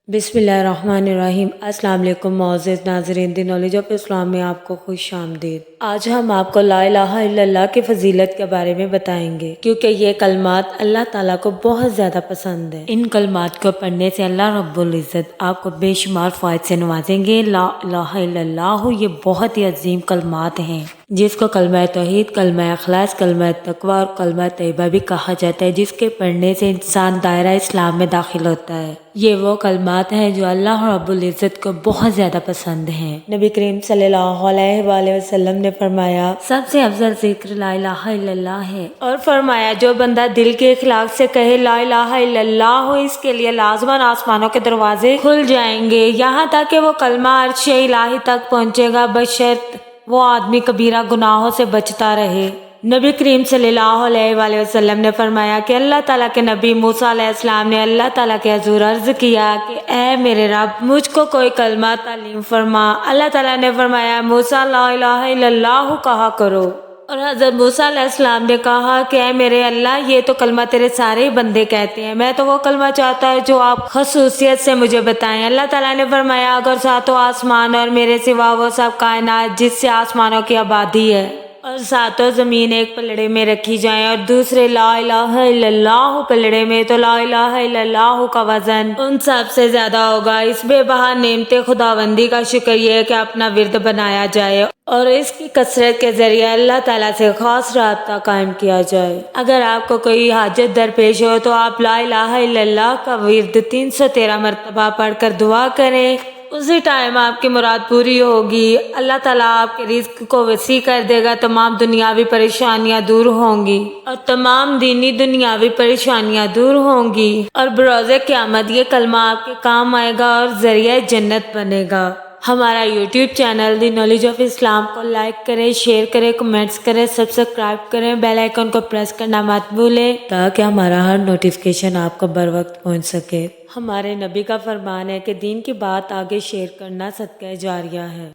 बिस्मिल्लाहिर्रहमानिर्रहीम। अस्सलाम वालेकुम मोअज़्ज़िज़ नाज़रीन, दी नॉलेज ऑफ इस्लाम में आपको खुश आमदीद। आज हम आपको ला इलाहा इल्लल्लाह की फजीलत के बारे में बताएंगे, क्योंकि ये कलमात अल्लाह ताला को बहुत ज़्यादा पसंद है। इन कलमात को पढ़ने से अल्लाह रब्बुल इज़्ज़त आपको बेशुमार फ़ायदे से नवाजेंगे। ला इलाहा इल्लल्लाह ये बहुत ही अजीम कलमात हैं, जिसको कलमा तौहीद, कलमा इखलास, कलमा तकवा और कलमा तैयबा भी कहा जाता है, जिसके पढ़ने से इंसान दायरा इस्लाम में दाखिल होता है। ये वो कलमात हैं जो अल्लाह रब्बुल इज़्ज़त को बहुत ज़्यादा पसंद हैं। नबी करीम सल्लल्लाहु अलैहि वसल्लम ने फरमाया, सबसे अफजल जिक्र ला इलाहा इल्लल्लाह है, और फरमाया जो बंदा दिल के इखलास से कहे ला इलाहा इल्लल्लाह, इसके लिए लाज़मन आसमानों के दरवाजे खुल जाएंगे, यहाँ तक कि वो कलमा अर्श इलाही तक पहुँचेगा, बशर्त वो आदमी कबीरा गुनाहों से बचता रहे। नबी करीम सल्लल्लाहु अलैहि वसल्लम ने फरमाया कि अल्लाह ताला के नबी मूसा अलैहिस्सलाम ने अल्लाह ताला के हुज़ूर अर्ज़ किया कि ऐ मेरे रब, मुझको कोई कलमा तालीम फरमा। अल्लाह ताला ने फरमाया, मूसा ला इलाहा इल्लल्लाह कहा करो। और हज़रत मूसा अलैहिस्सलाम ने कहा कि ऐ मेरे अल्लाह, ये तो कलमा तेरे सारे ही बंदे कहते हैं, मैं तो वो कलमा चाहता हूँ जो आप खसूसियत से मुझे बताएं। अल्लाह ताला ने फरमाया, अगर सातों आसमान और मेरे सिवा वो सब कायनात जिससे आसमानों की आबादी है और सातों ज़मीन एक पलड़े में रखी जाएं और दूसरे ला इलाहा इल्लल्लाह पलड़े में, तो ला इलाहा इल्लल्लाह का वजन उन सब से ज्यादा होगा। इस बेबहा नेमते खुदाबंदी का शुक्र ये है कि अपना विर्द बनाया जाए और इसकी कसरत के जरिए अल्लाह ताला से खास राब्ता कायम किया जाए। अगर आपको कोई हाजत दरपेश हो तो आप ला इलाहा इल्लल्लाह का विर्द 313 मरतबा पढ़कर दुआ करें, उसी टाइम आपकी मुराद पूरी होगी। अल्लाह ताला आपके रिस्क को वसी कर देगा, तमाम दुनियावी परेशानियां दूर होंगी और तमाम दीनी दुनियावी परेशानियां दूर होंगी, और बरोज़े क़यामत ये कलमा आपके काम आएगा और ज़रिया जन्नत बनेगा। हमारा YouTube channel the knowledge of Islam को लाइक करें, शेयर करें, कमेंट्स करें, सब्सक्राइब करें, बेल आइकन को प्रेस करना मत भूलें, ताकि हमारा हर नोटिफिकेशन आपको बर वक्त पहुँच सके। हमारे नबी का फरमान है कि दीन की बात आगे शेयर करना सदका जारिया है।